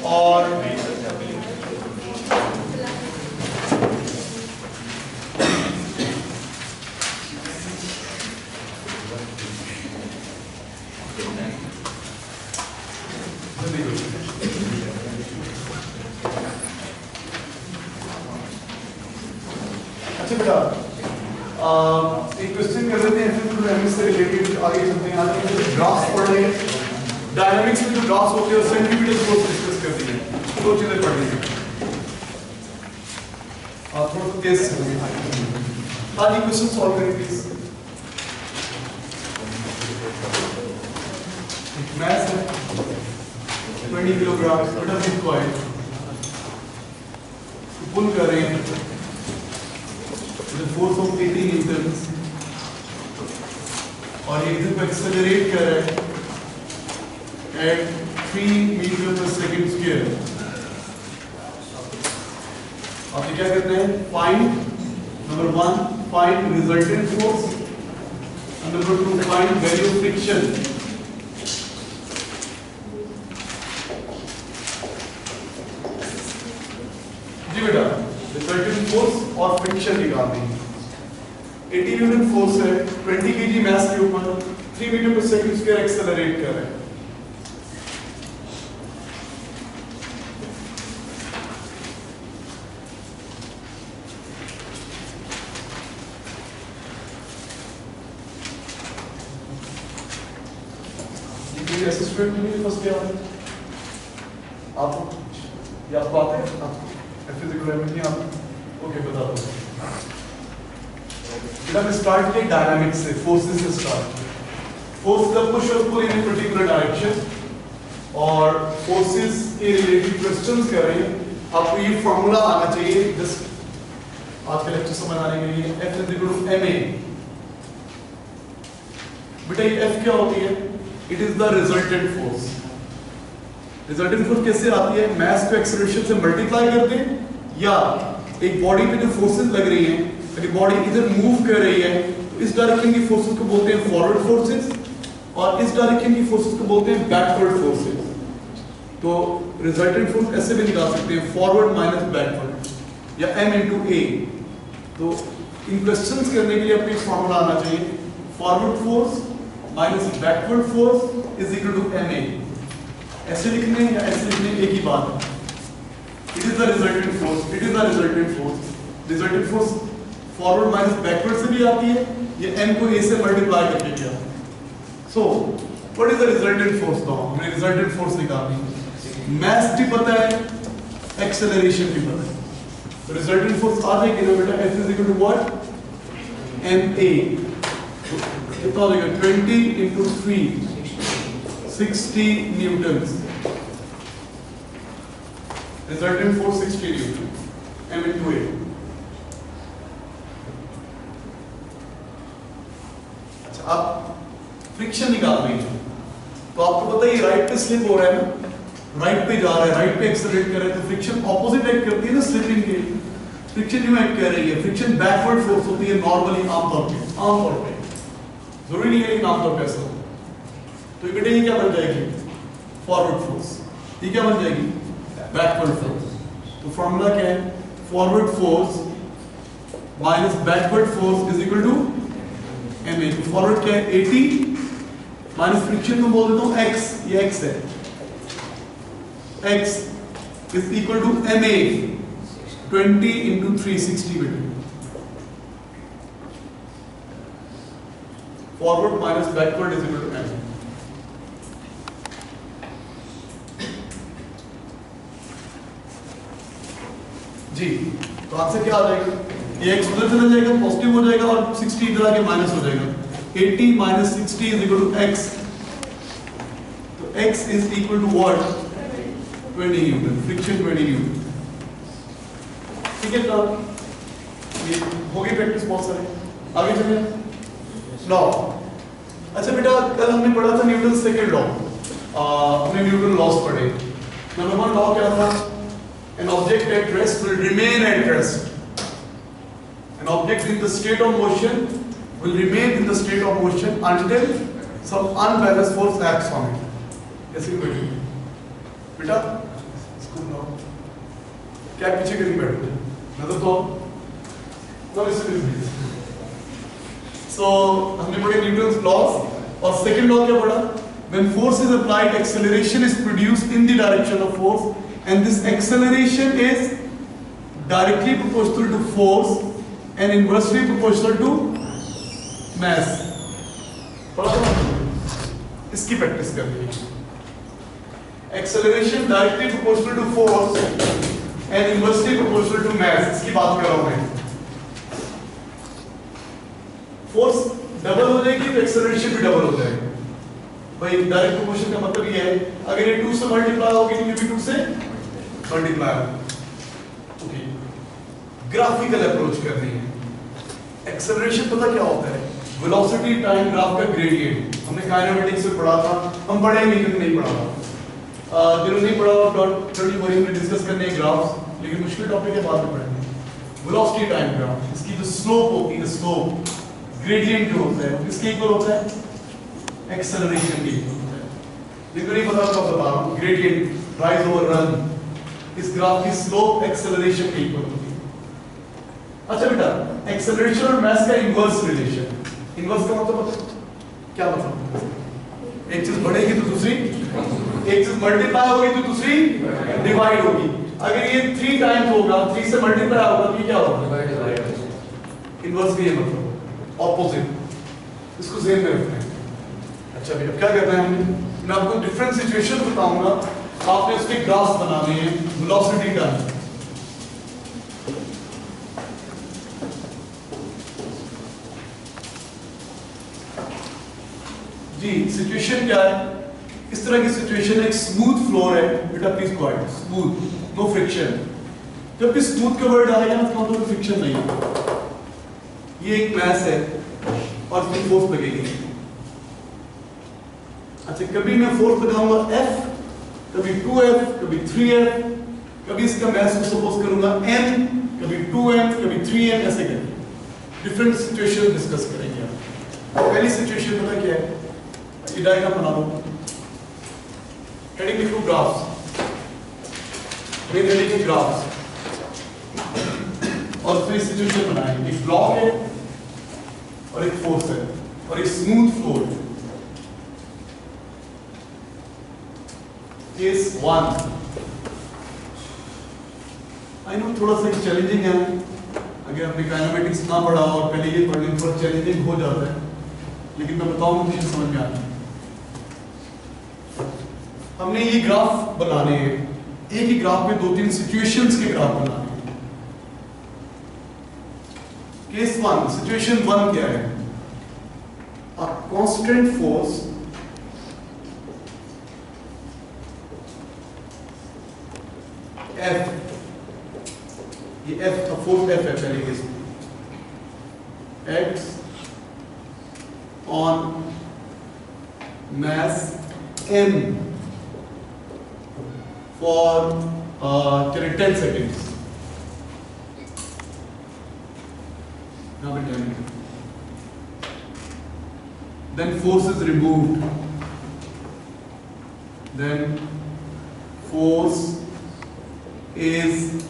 और अच्छा बेटा एक क्वेश्चन कर लेते हैं फिर डायनामिक्स से रिलेटेड आगे चलते हैं। आज हम ग्राफ्स पढ़ रहे हैं। डायनामिक्स में जो ग्राफ्स होते हैं सेंटीमीटर फोर्स डिस्कस करते हैं। दो चीजें पढ़ लीजिए आप थोड़ा तेज से आज ये क्वेश्चन सॉल्व करें प्लीज। मैथ है 20 किलोग्राम बटा बिटकॉइन पुल कर रहे हैं फोर्स ऑफ 80 न्यूटन और ये इधर को एक्सेलरेट कर रहा है एट 3 मीटर पर सेकंड स्क्वायर। आपने क्या करना है find number 1 find resultant force and number 2 find value of friction। जी बेटा रिजल्टेंट फोर्स और फ्रिक्शन निकालनी है। 80 न्यूटन फोर्स है 20 kg मास के ऊपर 3 मीटर पर सेकंड स्क्वायर एक्सेलरेट कर रहा है। ये असिस्टेंट में फर्स्ट ईयर आप ये आपको आते हैं फिजिकल एबिलिटी आप ओके बता दो। हम स्टार्ट किए डायनामिक्स से फोर्सेस से स्टार्ट। फोर्स का पुश और पुल इन पर्टिकुलर डायरेक्शन और फोर्सेस के रिलेटेड क्वेश्चंस कर रहे हैं। आपको ये फार्मूला आना चाहिए जस्ट आज का लेक्चर समझ आने के लिए। F = ma। बेटा ये F क्या होती है? It is the resultant force. Resultant force कैसे आती है? मास को एक्सेलरेशन से मल्टीप्लाई करते हैं या एक बॉडी पे जो फोर्सेस लग रही हैं अगर बॉडी इधर मूव कर रही है तो इस डायरेक्शन की फोर्सेस को बोलते हैं फॉरवर्ड फोर्सेस और इस डायरेक्शन की फोर्सेस को बोलते हैं बैकवर्ड फोर्सेस। तो रिजल्टेंट फोर्स ऐसे भी निकाल सकते हैं फॉरवर्ड माइनस बैकवर्ड या m × a। तो इन क्वेश्चंस करने के लिए अपने फार्मूला आना चाहिए forward force minus backward force is equal to ma। ऐसे लिखने या ऐसे लिखने एक ही बात है। It is the resultant force. It is the resultant force. Resultant force forward minus backward से भी आती है ये m को a से मल्टीप्लाई करके किया। So what is the resultant force? तो हमें रिजल्टेंट फोर्स निकालनी है। मास भी पता है एक्सेलरेशन भी पता है तो रिजल्टेंट फोर्स आ जाएगी ना बेटा F = what ma। कितना हो जाएगा 20 × 3 60 Newton. Resultant force 60 Newton m × a। अच्छा अब फ्रिक्शन निकाल रही है तो आपको पता है ये राइट पे स्लिप हो रहा है ना, राइट पे जा रहा है, राइट पे एक्सेलरेट कर रहा है तो फ्रिक्शन ऑपोजिट एक्ट करती है ना स्लिपिंग के। फ्रिक्शन जो एक्ट कर रही है फ्रिक्शन बैकवर्ड फोर्स होती है नॉर्मली आमतौर पे जरूरी नहीं है लेकिन आमतौर पे ऐसा होता है। तो ये बेटा ये क्या बन जाएगी फॉरवर्ड फोर्स। ये क्या बन जाएगी बैकवर्ड फोर्स। तो फॉर्मूला क्या है forward force minus backward force is equal to ma। तो फॉरवर्ड क्या है 80 माइनस फ्रिक्शन को बोल देता हूं x, ये x है x is equal to ma 20 × 360 बेटा। Forward minus backward is equal to ma। जी तो आंसर क्या आ जाएगा? ये x उधर चला जाएगा पॉजिटिव हो जाएगा और 60 इधर आके माइनस हो जाएगा। 80 - 60 इज इक्वल टू x। तो x is equal to what 20 newton. Friction 20 newton. ठीक है तो ये हो गई प्रैक्टिस बहुत सारे। आगे चलिए लॉ। अच्छा बेटा कल हमने पढ़ा था न्यूटन सेकंड लॉ। हमने न्यूटन लॉस पढ़े। नंबर 1 लॉ क्या था? An object at rest will remain at rest. An object in the state of motion will remain in the state of motion until some unbalanced force acts on it. ऐसे ही बेटा क्या पीछे करके बैठो नजर तो सो हमने पढ़े न्यूटन्स लॉज और सेकंड लॉ क्या पढ़ा when force is applied acceleration is produced in the direction of force and this acceleration is directly proportional to force and inversely proportional to mass पढ़ा इसकी प्रैक्टिस करनी है acceleration directly proportional to force and inversely proportional to mass इसकी बात कर रहा हूं मैं फोर्स डबल हो जाएगी तो एक्सेलरेशन भी डबल हो जाएगा भाई डायरेक्ट प्रोपोर्शन का मतलब ये है अगर ये 2 से मल्टीप्लाई होगी तो ये भी 2 से मल्टीप्लाई होगी ओके ग्राफिकल अप्रोच करनी है एक्सेलरेशन पता क्या होता है वेलोसिटी टाइम ग्राफ का ग्रेडियंट हमने काइनेमेटिक्स में पढ़ा था हम पढ़ेंगे लेकिन नहीं पढ़ा था जिन्होंने नहीं पढ़ा डॉट थोड़ी वरी में डिस्कस करने हैं ग्राफ्स लेकिन मुश्किल टॉपिक है बाद में पढ़ेंगे वेलोसिटी टाइम ग्राफ इसकी जो स्लोप होती है स्लोप ग्रेडियंट जो होता है किसके इक्वल होता है एक्सेलरेशन के इक्वल होता है जिनको नहीं पता तो बता रहा हूं ग्रेडियंट राइज ओवर रन इस ग्राफ की स्लोप एक्सेलरेशन के इक्वल होती है अच्छा बेटा एक्सेलरेशन और मास का इनवर्स रिलेशन इनवर्स का मतलब क्या मतलब एक चीज बढ़ेगी तो दूसरी एक चीज मल्टीप्लाई होगी तो दूसरी डिवाइड होगी अगर ये 3 टाइम्स होगा 3 से मल्टीप्लाई होगा तो ये क्या होगा इनवर्स का ये मतलब ऑपोजिट इसको ध्यान में रखना है अच्छा भैया क्या करना है मैं आपको डिफरेंट सिचुएशन बताऊंगा आपने उसके ग्राफ्स बनाने हैं वेलोसिटी का जी सिचुएशन क्या है इस तरह की सिचुएशन एक स्मूथ फ्लोर है बेटा please quite smooth no friction जब भी स्मूथ का वर्ड आएगा ना तो फ्रिक्शन नहीं है ये एक मैस है और इसमें फोर्स लगेगी अच्छा कभी मैं फोर्स लगाऊंगा F कभी 2F कभी 3F कभी इसका मैस को सपोज करूंगा M कभी 2M कभी 3M ऐसे करके डिफरेंट सिचुएशन डिस्कस करेंगे पहली सिचुएशन पता क्या है ये डायग्राम बना लो हेडिंग लिखो ग्राफ्स मेन हेडिंग ग्राफ्स और फिर सिचुएशन बनाए एक ब्लॉक है और एक फोर्स है और एक स्मूथ फ्लोर है केस 1 आई नो थोड़ा सा चैलेंजिंग है अगर आपने काइनेमेटिक्स ना पढ़ा और पहले ये पढ़ने थोड़ा चैलेंजिंग हो जाता है लेकिन मैं बताऊंगा मुझे समझ में आता है हमने ये ग्राफ बनाने हैं एक ही ग्राफ में 2-3 सिचुएशंस के ग्राफ बनाने हैं केस 1 सिचुएशन 1 क्या है अ कांस्टेंट फोर्स F ये F का फोर्स F है पहले केस में X on mass M for 10 seconds. Now we tell you. Then force is removed. Then force is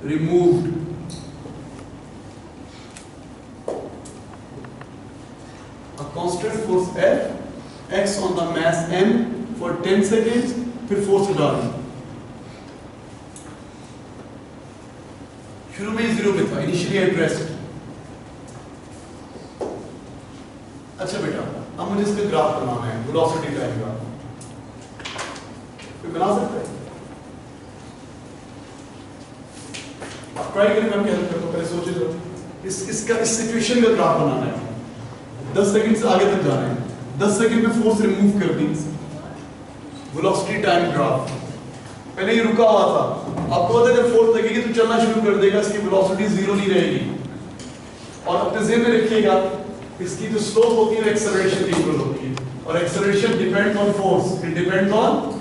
removed. A constant force F, X on the mass M for 10 seconds, फिर force डालना शुरू में 0 पे था initially addressed अच्छा बेटा अब मुझे इसका ग्राफ बनाना है वेलोसिटी टाइम ग्राफ कोई बना सकता है आप ट्राई करें मैं हेल्प करता हूं पहले सोचिए तो इसका इस सिचुएशन का ग्राफ बनाना है 10 सेकंड से आगे तक जाना है 10 सेकंड में फोर्स रिमूव कर दी वेलोसिटी टाइम ग्राफ पहले ही रुका हुआ था आपको पता है जब फोर्स लगेगी तो चलना शुरू कर देगा इसकी वेलोसिटी 0 नहीं रहेगी और अपने ज़हन में रखिएगा इसकी जो स्लोप होती है एक्सेलरेशन की इक्वल होती है और acceleration depends on force it depends on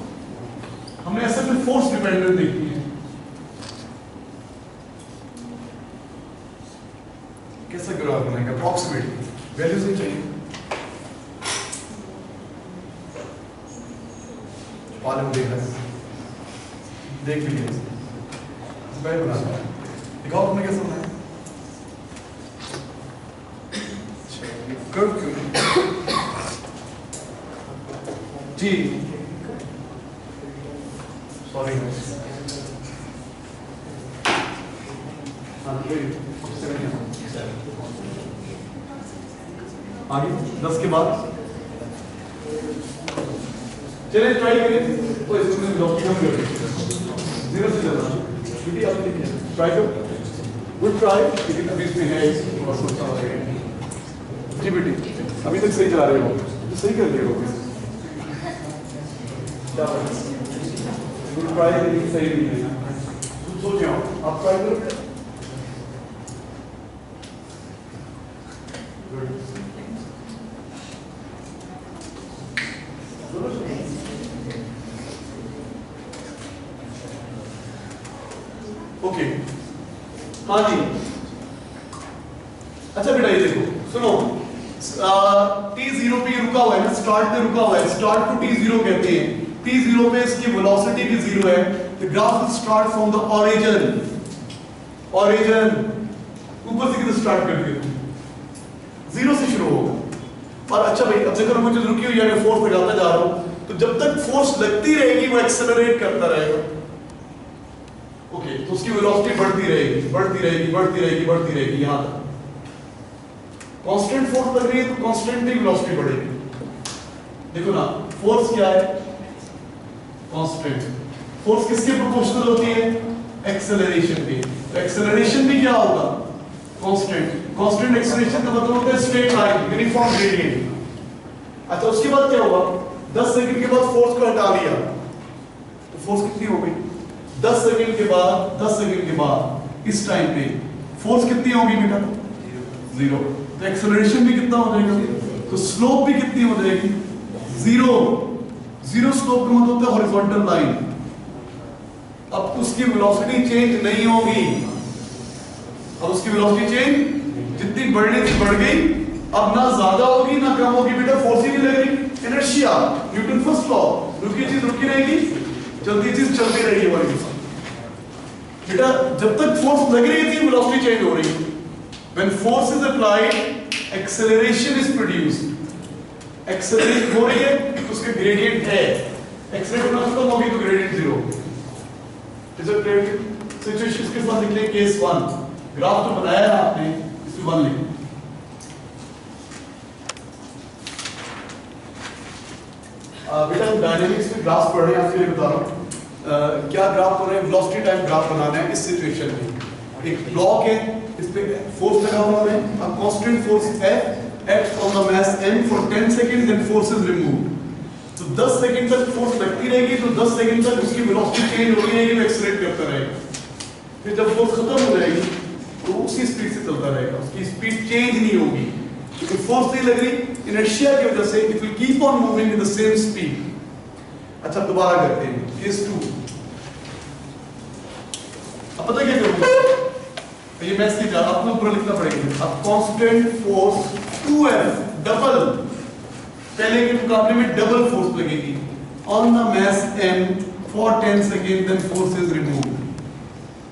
हमने ऐसे में फोर्स डिपेंडेंट देखी है कैसा ग्राफ बनाएंगे अप्रॉक्सीमेटली वैल्यूज नहीं चाहिए पालन देगा देख भी लिया पहले बनाना है, दिखाओ तुमने कैसे बनाया। कर्व क्यों जी, सॉरी आगे 10 के बाद चलिए ट्राई करिए। तो इसमें वेलोसिटी कम कर दीजिए, 0 से चलना क्योंकि आप देखिए ट्राई करो, गुड ट्राई। लेकिन अभी इसमें है थोड़ा सोचना लगेगा। जी बेटी अभी तक सही चला रहे हो, तो सही कर रहे हो, गुड ट्राई, लेकिन सही नहीं है। सोच जाओ आप ट्राई करो। ओके हाँ जी, अच्छा बेटा ये देखो सुनो, t0 पे रुका हुआ है ना, स्टार्ट पे रुका हुआ है, स्टार्ट को t0 कहते हैं। t0 पे इसकी वेलोसिटी भी 0 है। The graph will start from the origin, origin ऊपर से किधर स्टार्ट कर दिया, 0 से शुरू होगा। और अच्छा भाई अब देखो मुझे रुकी हुई है, मैं फोर्स लगाता जा रहा हूं, तो जब तक फोर्स लगती रहेगी वो एक्सेलरेट करता रहेगा। ओके तो उसकी वेलोसिटी बढ़ती रहेगी, बढ़ती रहेगी, बढ़ती रहेगी, बढ़ती रहेगी यहां तक। कांस्टेंट फोर्स लग रही है तो कांस्टेंट ही वेलोसिटी बढ़ेगी। देखो ना फोर्स क्या है, कांस्टेंट। फोर्स किसके प्रोपोर्शनल होती है, एक्सेलरेशन के। तो एक्सेलरेशन भी क्या होगा, कांस्टेंट। कांस्टेंट एक्सेलरेशन का मतलब होता है स्ट्रेट लाइन, यूनिफॉर्म ग्रेडियंट। अच्छा उसके बाद क्या हुआ, 10 सेकंड के बाद फोर्स को हटा लिया तो फोर्स कितनी हो गई, 10 सेकंड के बाद, 10 सेकंड के बाद इस टाइम पे फोर्स कितनी होगी बेटा, 0। तो एक्सेलरेशन भी कितना हो जाएगा, तो स्लोप भी कितनी हो जाएगी, 0। 0 स्लोप का मतलब होता है हॉरिजॉन्टल लाइन। अब उसकी वेलोसिटी चेंज नहीं होगी, अब उसकी वेलोसिटी चेंज जितनी बढ़नी थी बढ़ गई, अब ना ज्यादा होगी ना कम होगी बेटा, फोर्स ही नहीं लग रही। इनर्शिया, न्यूटन फर्स्ट लॉ, रुकी चीज रुकी रहेगी, चलती चीज चलती रहेगी हमारे साथ। बेटा जब तक फोर्स लग रही थी वेलोसिटी चेंज हो रही है। When force is applied, acceleration is produced. Accelerate हो रही है तो उसका gradient है, accelerate होना खत्म होगी तो gradient 0। इस सिचुएशन के साथ लिख लें केस 1। ग्राफ तो बनाया है आपने, इसमें 1 लिखें। बेटा डायनेमिक्स में ग्राफ पढ़ रहे हैं, आपके लिए बता रहा हूँ क्या ग्राफ पढ़ रहे हैं, वेलोसिटी टाइम ग्राफ बनाना है इस सिचुएशन में। एक ब्लॉक है, इस पे फोर्स लगा हुआ है, a constant force F acts on the mass m for 10 seconds, then force is removed। तो 10 सेकंड तक फोर्स लगती रहेगी, तो 10 सेकंड तक उसकी वेलोसिटी चेंज होती रहेगी, वो एक्सेलरेट करता रहेगा। फिर जब फोर्स खत्म हो जाएगी तो उसी स्पीड से चलता रहेगा, उसकी स्पीड चेंज नहीं होगी क्योंकि फोर्स नहीं लग रही। इनर्शिया की वजह से it will keep on moving with the same speed. अच्छा दोबारा करते हैं केस 2। अब पता क्या करूंगा, ये मैसेज आपको ऊपर लिखना पड़ेगा। अब कांस्टेंट फोर्स 2F डबल, पहले के मुकाबले में डबल फोर्स लगेगी on the mass m for 10 second, then force is removed.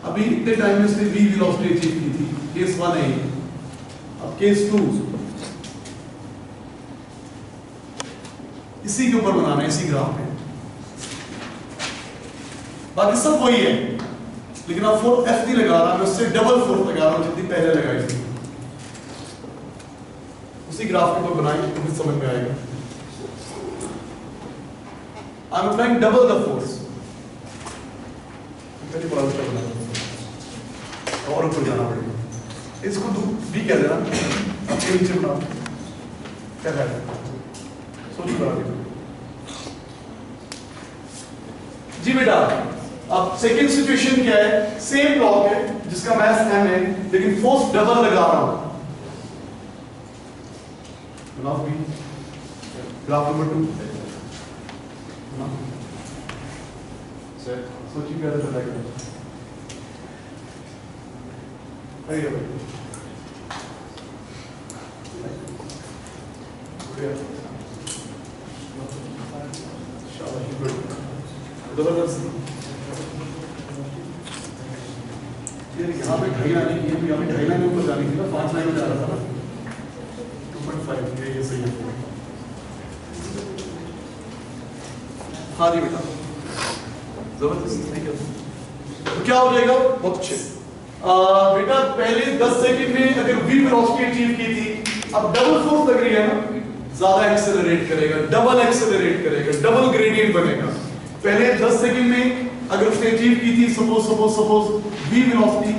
अभी इतने टाइम में से v वेलोसिटी अचीव की थी, केस 1 है। अब केस 2 इसी के ऊपर बनाना है, इसी ग्राफ पे। बाकी सब वही है, लेकिन अब फोर्स F नहीं लगा रहा, मैं उससे डबल फोर्स लगा रहा हूं जितनी पहले लगाई थी। उसी ग्राफ के ऊपर बनाएंगे तो फिर समझ में आएगा। I am applying double the force, पहले बड़ा ऊपर बनाना और ऊपर जाना पड़ेगा। इसको तो भी कह देना, अब नीचे बनाओ, क्या कहते सोचो बड़ा जी बेटा। अब सेकंड सिचुएशन क्या है, सेम ब्लॉक है जिसका मास m है, लेकिन फोर्स डबल लगा रहा हूं। बनाओ भी ग्राफ नंबर 2 सर, सोचिए क्या रहता है। आइए भाई शाबाश, गुड, जबरदस्त। यार यहाँ पे 2.5 आने की है, यहाँ पे 2.5 लाइन ऊपर जाने की ना, 5 लाइन में जा रहा था ना, 2.5 ये सही है। हाँ जी बेटा, जबरदस्त नहीं कर, तो क्या हो जाएगा? बहुत अच्छे। बेटा पहले 10 सेकंड में अगर v वेलोसिटी अचीव की थी, अब डबल फोर्स लग रही है ना, ज्यादा एक्सेलरेट करेगा, डबल एक्सेलरेट करेगा, डबल ग्रेडियंट बनेगा। पहले 10 सेकंड में अगर उसने अचीव की थी सपोज v वेलोसिटी,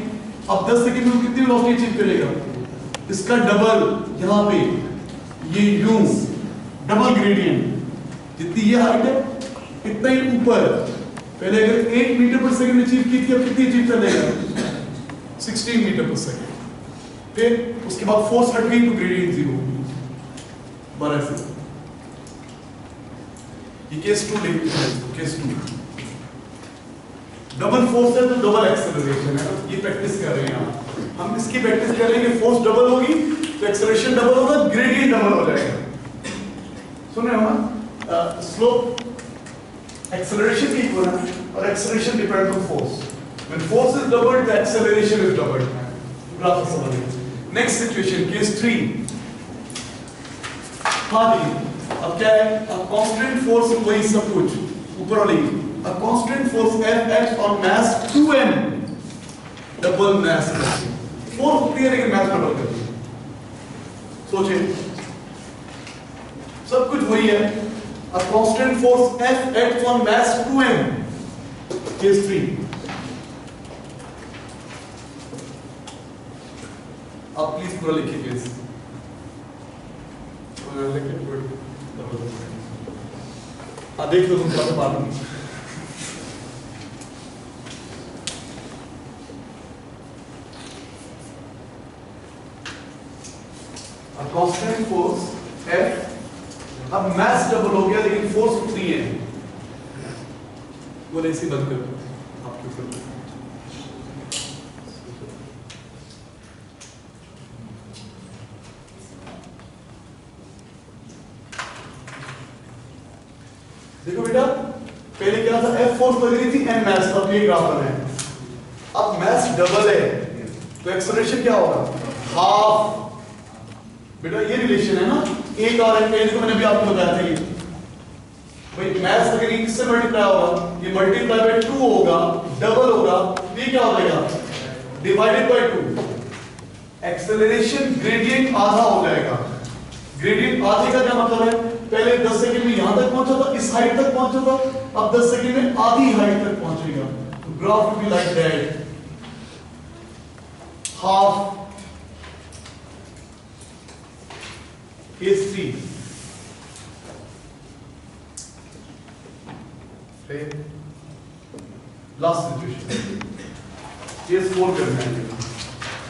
अब 10 सेकंड में कितनी वेलोसिटी अचीव करेगा? इसका डबल, यहाँ पे ये यूं डबल ग्रेडियंट, जितनी ये हाइट है इतना ही ऊपर। पहले अगर 8 मीटर पर सेकंड अचीव की थी, अब कितनी अचीव कर लेगा? 16 मीटर पर सेकंड। फिर उसके बाद फोर्स हट गई तो ग्रेडियंट 0 बराबर से। ये केस 2 लेते हैं, केस 2 डबल फोर्स है तो डबल एक्सेलरेशन है, ये प्रैक्टिस कर रहे हैं हम इसकी प्रैक्टिस कर रहे हैं कि फोर्स डबल होगी तो एक्सेलरेशन डबल होगा, ग्रेडियंट डबल हो जाएगा। सुन रहे हो ना? स्लोप एक्सेलरेशन की इक्वल है और acceleration depend on force. When force is doubled, the acceleration is doubled. Graph समझिए। Next situation, case 3. हाँ जी, अब क्या है? A constant force वही सब कुछ ऊपर वाली a constant force F acts on mass 2m, double mass। Force होती है लेकिन mass डबल करती है। सोचिए, सब कुछ वही है। A constant force F acts on mass 2m. Case 3. आप प्लीज पूरा लिखिए केस। हाँ देख लो तुम क्या बात नहीं। कांस्टेंट फोर्स F, अब मास डबल हो गया लेकिन फोर्स उतनी है। बोले इसी बंद कर दो आपके ऊपर। देखो बेटा, पहले क्या था? F फोर्स लग रही थी n मास, अब ये ग्राफ बना है। अब मास डबल है तो एक्सेलरेशन क्या होगा? हाफ। बेटा ये रिलेशन है ना, एक और एक, इसको मैंने भी आपको बताया था। ये भाई मास अगर ये किससे मल्टीप्लाई होगा? ये मल्टीप्लाई बाय 2 होगा, डबल होगा, ये क्या हो जाएगा? Divided by 2। एक्सेलरेशन ग्रेडियंट आधा हो जाएगा। ग्रेडियंट आधे का क्या मतलब है? पहले 10 सेकंड में यहां तक पहुंचा था, इस हाइट तक पहुंचा था, अब 10 सेकंड में आधी हाइट तक पहुंचेगा। तो graph will be like that, half. Case 3 last situation, case 4 करना है।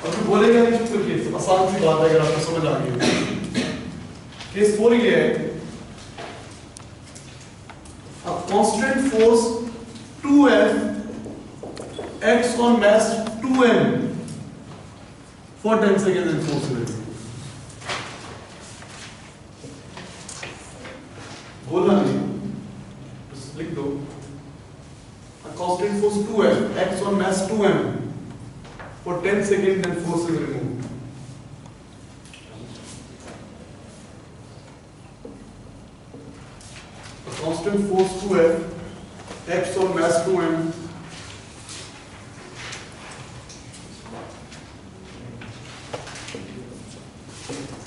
और फिर बोलेगा नहीं चुप करके, आसान सी बात है अगर आपको समझ आ गई। केस 4 ये है, a constant force 2F acts on mass 2m for 10 seconds and force rate. बोलना नहीं, बस लिख दो। A constant force 2F acts on mass 2m for 10 seconds and force is removed. Constant force 2F acts on mass 2m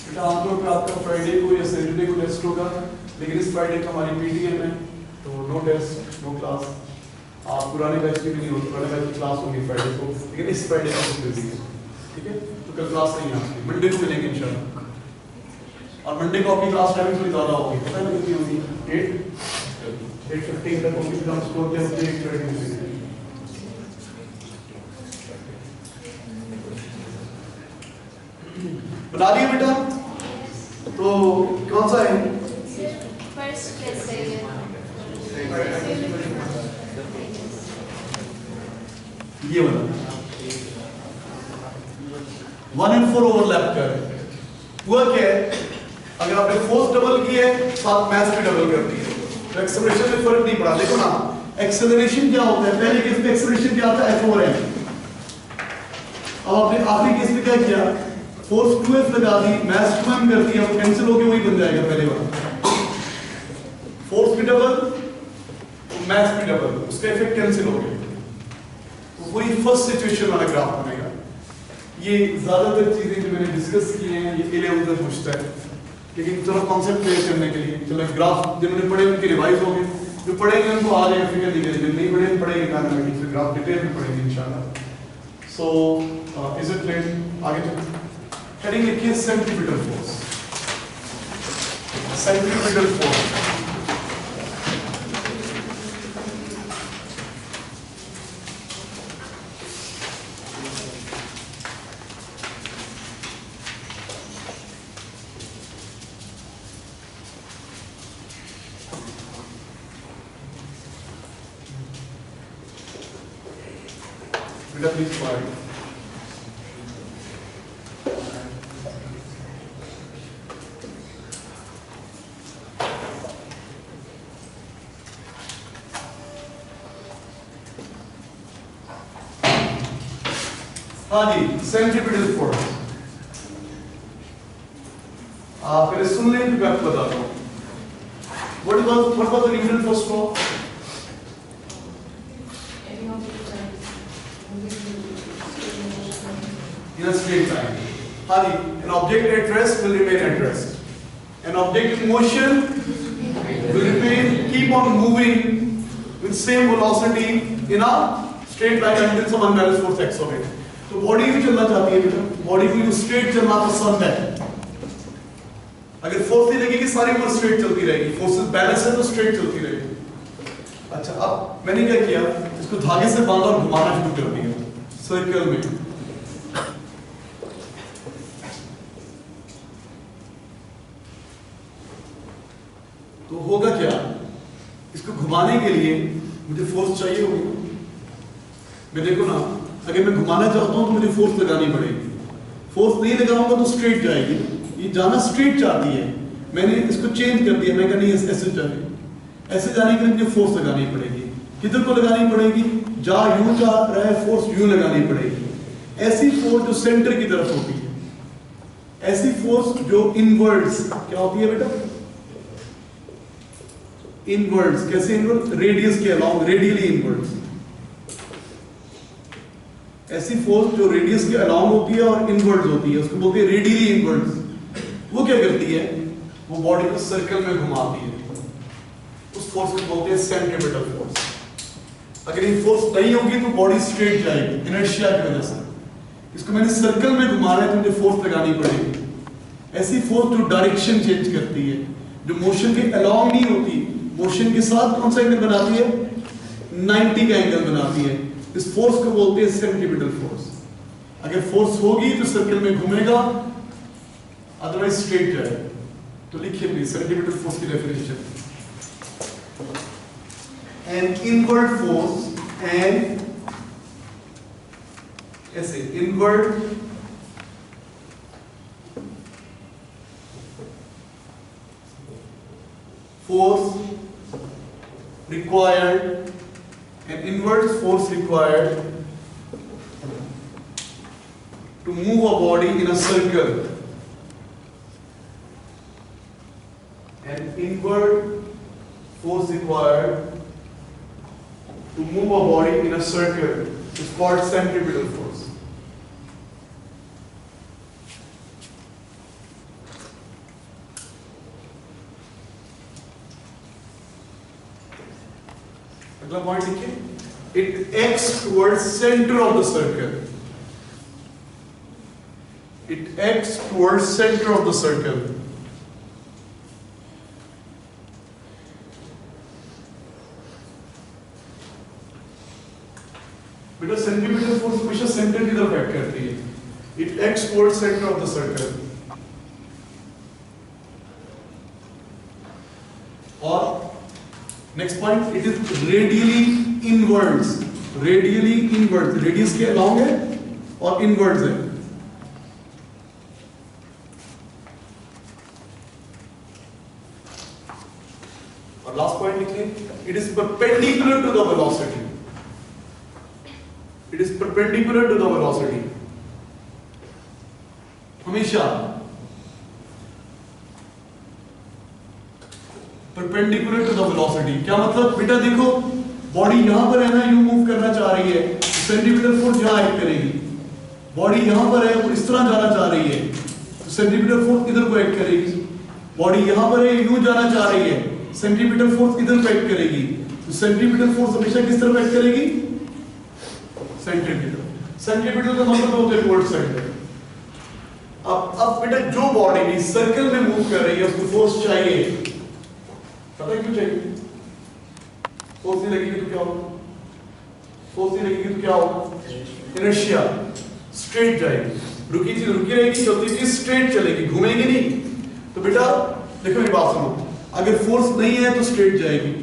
बेटा आमतौर पर आपका Friday को या सैटरडे को टेस्ट होगा, लेकिन इस फ्राइडे का हमारी पीटीएम है तो नो टेस्ट नो क्लास। आप पुराने बैच की भी नहीं होती, पुराने बैच की क्लास होगी फ्राइडे को, लेकिन इस फ्राइडे का कुछ बिजी है, ठीक है? तो कल क्लास नहीं है आपकी, मंडे को मिलेंगे इंशाल्लाह। और मंडे को आपकी क्लास टाइमिंग थोड़ी ज़्यादा होगी, पता है कितनी होगी? 8:15 तक होगी, फिर हम स्कोर के होते हैं 8:30 से। बता दिए बेटा? तो कौन सा है? फर्स्ट कैसे है? ये वाला 1 and 4 ओवरलैप कर। हुआ क्या है? अगर आपने फोर्स डबल की है, साथ मास भी डबल कर दी है, तो एक्सेलरेशन में फर्क नहीं पड़ा। देखो ना, एक्सेलरेशन क्या होता है? पहले केस में एक्सेलरेशन क्या आता है? F over m। अब आपने आखिरी केस में क्या किया, फोर्स 2F लगा दी, मास 2m कर दिया, वो कैंसिल होके वही बन जाएगा पहले वाला, फोर्स भी डबल मास भी डबल, उसका इफेक्ट कैंसिल हो गया। तो वही फर्स्ट सिचुएशन वाला ग्राफ बनेगा। ये ज्यादातर चीजें जो मैंने डिस्कस की हैं ये ए लेवल तक पूछता है, लेकिन चलो कॉन्सेप्ट क्लियर करने के लिए चलो ग्राफ जिन्होंने पढ़े उनके रिवाइज हो गए, जो पढ़ेंगे उनको आ जाएगा फिगर दिखेगा, जो नहीं पढ़े पढ़ेंगे मैथमेटिक्स से ग्राफ डिटेल में पढ़ेंगे इंशाल्लाह। So is it clear? आगे चलो, हेडिंग लिखिए centripetal force. Centripetal force please slide. हाँ जी, सेंट्रीपिटल फोर्स आप पहले सुन लें फिर मैं आपको बताता हूँ। What was the Newton first law? In a straight line. Hadi, an object at rest will remain at rest. An object in motion will keep on moving with same velocity in a straight line until some unbalanced force acts on it. तो body भी चलना चाहती है बेटा, body को जो straight चलना पसंद है। अगर फोर्स नहीं लगेगी सारी उम्र स्ट्रेट चलती रहेगी, फोर्सेस बैलेंस है तो स्ट्रेट चलती रहेगी। अच्छा, अब मैंने क्या किया, इसको धागे से बांधा और घुमाना शुरू कर दिया सर्कल में। तो होगा क्या, इसको घुमाने के लिए मुझे फोर्स चाहिए होगी। मैं देखो ना, अगर मैं घुमाना चाहता हूं तो मुझे फोर्स लगानी पड़ेगी, फोर्स नहीं लगाऊंगा तो स्ट्रेट जाएगी। ये जाना स्ट्रेट चाहती है, मैंने इसको चेंज कर दिया, मैं कहा नहीं ऐसे चाहिए, ऐसे जाने के लिए मुझे फोर्स लगानी पड़ेगी। किधर को लगानी पड़ेगी, जा यूं जा रहा है फोर्स यूं लगानी पड़ेगी। ऐसी फोर्स जो सेंटर की तरफ होती है, ऐसी फोर्स जो इनवर्ड्स क्या होती है बेटा, इनवर्ड्स। कैसे इनवर्ड्स, रेडियस के अलाउंग, रेडियली इनवर्ड्स। ऐसी फोर्स जो रेडियस के अलाउंग होती है और इनवर्ड्स होती है, उसको बोलते हैं रेडियली इनवर्ड्स। वो क्या करती है, वो बॉडी को सर्कल में घुमाती है, उस फोर्स को बोलते हैं सेंट्रीपिटल फोर्स। अगर ये फोर्स नहीं होगी तो बॉडी स्ट्रेट जाएगी इनर्शिया की वजह से। इसको मैंने सर्कल में घुमाना है तो मुझे फोर्स लगानी पड़ेगी। ऐसी फोर्स जो डायरेक्शन चेंज करती है, जो मोशन के अलाउंग नहीं होती, मोशन के साथ कौन सा एंगल बनाती है, 90 का एंगल बनाती है। इस फोर्स को बोलते हैं सेंट्रीपिटल फोर्स। अगर फोर्स होगी तो सर्कल में घूमेगा, अदरवाइज स्ट्रेट जाएगा। तो लिखिए प्लीज सेंट्रीपिटल फोर्स की definition. An inward force, an ऐसे inward force required, an inverse force required to move a body in a circle. An inward force required to move a body in a circle is called centripetal force. अगला point लिखिए, it acts towards center of the circle. It acts towards center of the circle. बेटा centripetal force हमेशा centre की तरफ act करती है। It acts towards center of the circle. और next point, it is radially inwards. Radially inwards, radius के along है और इनवर्ड्स है। और लास्ट पॉइंट लिखिए, it is perpendicular to the velocity. It is perpendicular to the velocity. हमेशा perpendicular to the velocity. क्या मतलब बेटा देखो बॉडी यहां पर है ना, यू मूव करना चाह रही है, सेंटीमीटर फोर्स यहां एक्ट करेगी। बॉडी यहां पर है और इस तरह जाना चाह रही है तो सेंटीमीटर फोर्स इधर को एक्ट करेगी। बॉडी यहां पर है, यूं जाना चाह रही है, सेंटीमीटर फोर्स इधर को एक्ट करेगी। तो सेंटीमीटर फोर्स हमेशा किस तरफ एक्ट करेगी? सेंटीमीटर। सेंटीमीटर का मतलब होता है टुवर्ड्स सेंटर। अब बेटा जो बॉडी भी सर्कल में मूव कर रही है उसको फोर्स चाहिए। पता है क्यों चाहिए? फोर्स नहीं लगेगी तो क्या होगा? फोर्स नहीं लगेगी तो क्या होगा? इनर्शिया, स्ट्रेट जाएगी। रुकी चीज रुकी रहेगी, चलती चीज स्ट्रेट चलेगी, घूमेगी नहीं। तो बेटा देखो मेरी बात सुनो, अगर फोर्स नहीं है तो स्ट्रेट जाएगी,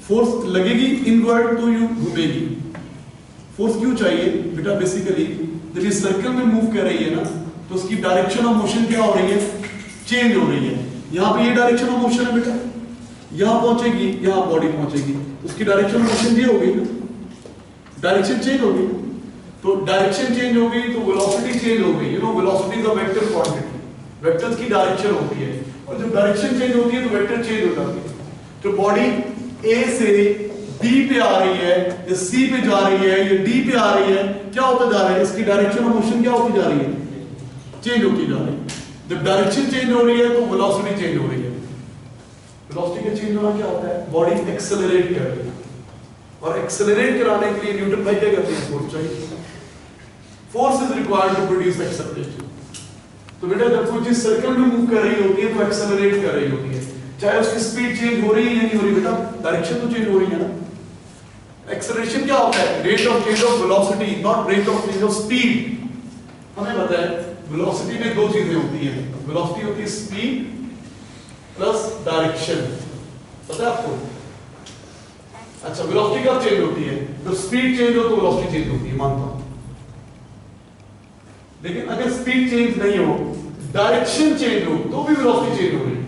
फोर्स लगेगी इनवर्ड तो यूं घूमेगी। फोर्स क्यों चाहिए बेटा? बेसिकली जब ये सर्कल में मूव कर रही है ना तो उसकी डायरेक्शन ऑफ मोशन क्या हो रही है? चेंज हो रही है। यहाँ पे ये डायरेक्शन ऑफ मोशन है बेटा, यहाँ पहुंचेगी, यहाँ बॉडी पहुंचेगी, उसकी डायरेक्शन ऑफ मोशन ये हो गई ना, डायरेक्शन चेंज हो गई। तो डायरेक्शन चेंज हो गई तो वेलोसिटी चेंज हो गई। You know velocity is a vector quantity, vectors की डायरेक्शन होती है और जब डायरेक्शन चेंज होती है तो वेक्टर चेंज हो जाती है। तो बॉडी ए से बी पे आ रही है या सी पे जा रही है या डी पे आ रही है, क्या होता जा रहा है? इसकी डायरेक्शन ऑफ मोशन क्या होती जा रही है? चेंज होती जा रही है। जब डायरेक्शन चेंज हो रही है तो वेलोसिटी चेंज हो रही है। वेलोसिटी का चेंज होना क्या होता है? बॉडी एक्सेलरेट कर रही है और एक्सेलरेट कराने के लिए न्यूटन भाई क्या करते हैं? फोर्स चाहिए। Force is required to produce acceleration. तो बेटा जब कोई चीज सर्कल में मूव कर रही होती है तो एक्सेलरेट कर रही होती है, चाहे उसकी स्पीड चेंज हो रही है या नहीं हो रही, बेटा डायरेक्शन तो चेंज हो रही है ना। एक्सेलरेशन क्या होता है? Rate of change of velocity, not rate of change of speed. हमें पता है वेलोसिटी में दो चीजें होती हैं, वेलोसिटी होती है स्पीड प्लस डायरेक्शन। पता है आपको? अच्छा, वेलोसिटी कब चेंज होती है? जब स्पीड चेंज हो तो वेलोसिटी चेंज होती है, मानता हूं। लेकिन अगर स्पीड चेंज नहीं हो, डायरेक्शन चेंज हो तो भी वेलोसिटी चेंज हो रही है।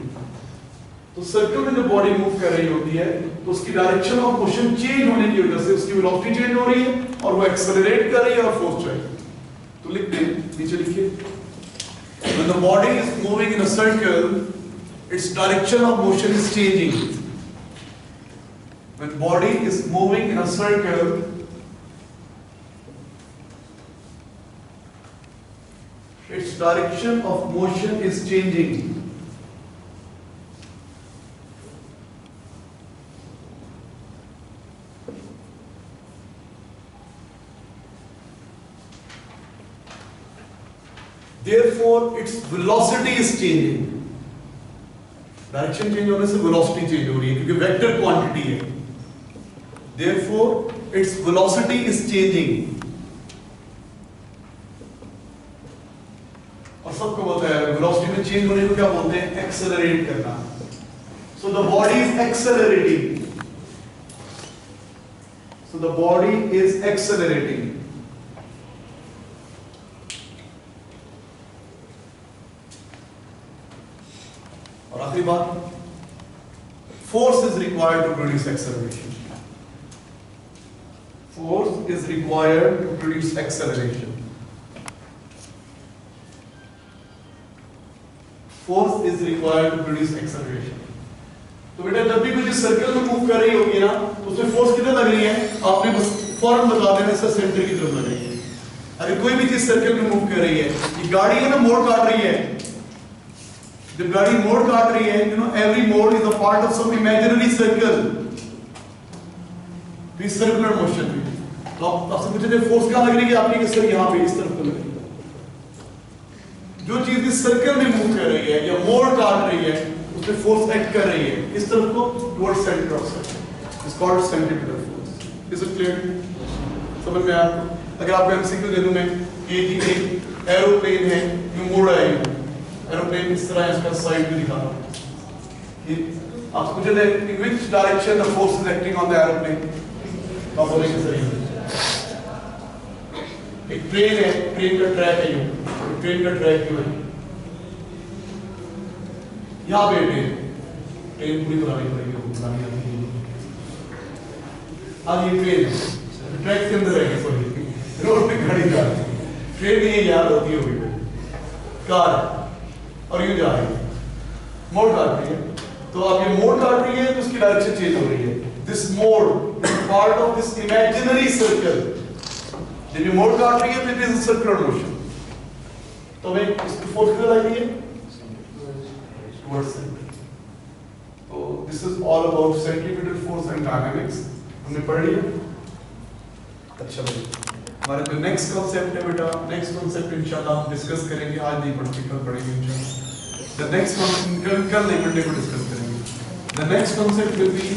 तो सर्कल में जब बॉडी मूव कर रही होती है तो उसकी डायरेक्शन ऑफ मोशन चेंज होने की वजह से उसकी वेलोसिटी चेंज हो रही है और वो एक्सेलरेट कर रही है और फोर्स चाहिए। तो लिखते हैं, नीचे लिखिए, when the body is moving in a circle its direction of motion is changing. When body is moving in a circle its direction of motion is changing. Therefore, its velocity is changing. Direction change होने से velocity change हो रही है क्योंकि vector quantity है। Therefore, its velocity is changing. और सबको पता है वेलोसिटी में चेंज होने को क्या बोलते हैं? एक्सेलरेट करना। So the body is accelerating. So the body is accelerating. और आखिरी बात, force is required to produce acceleration. Force is required to produce acceleration. Force is required to produce acceleration. तो बेटा जब भी कोई चीज सर्कल में मूव कर रही होगी ना तो उसमें फोर्स कितना लग रही है? आपने बस फौरन बता देना, इसका सेंटर की तरफ लग रही है। अगर कोई भी चीज सर्कल में मूव कर रही है, ये गाड़ी है ना मोड़ काट रही है, जब गाड़ी मोड़ काट रही है, you know every mode is a part of some imaginary circle. This circular motion में तो आपसे पूछे फोर्स कहाँ लग रही है? आपने किस तरह यहाँ पे इस तरफ को लग रही है। जो चीज इस सर्कल में मूव कर रही है या मोड़ काट रही है उसमें फोर्स एक्ट कर रही है इस तरफ को, towards center of circle. It's called centripetal force. Is it clear? समझ में आया? अगर आपको एमसीक्यू दे दूं मैं कि एक एरोप्लेन है, यूं मुड़ रहा है, एरोप्लेन इस तरह इसका साइड भी दिखा रहा हूं कि आपको पूछे थे in which direction the force is acting on the aeroplane, तो आप बोलेंगे सर एक ट्रेन है, ट्रेन का ट्रैक है, यूं ट्रेन का ट्रैक क्यों है? यहाँ पे ट्रेन पूरी बनानी पड़ेगी, बनानी आती है। अब ये ट्रेन ट्रैक के अंदर है, सॉरी रोड पे गाड़ी जा रही है, ट्रेन ये याद होती होगी कार और यूं जा रही है, मोड़ काट रही है, तो अब ये मोड़ काट रही है तो उसकी डायरेक्शन चेंज हो रही है। दिस मोड़ is part of this imaginary circle. जब ये मोड़ काट रही है तो it is a circular motion. तो हमें इसकी फोर्स किधर आई है? Towards centre. तो this is all about centripetal force and dynamics. हमने पढ़ लिया। अच्छा भाई, हमारा जो नेक्स्ट कॉन्सेप्ट है बेटा, नेक्स्ट कॉन्सेप्ट इंशाल्लाह हम डिस्कस करेंगे। आज नहीं पढ़ते, कल पढ़ेंगे इंशाल्लाह। द नेक्स्ट कॉन्सेप्ट कल नहीं, मंडे को डिस्कस करेंगे। The next concept will be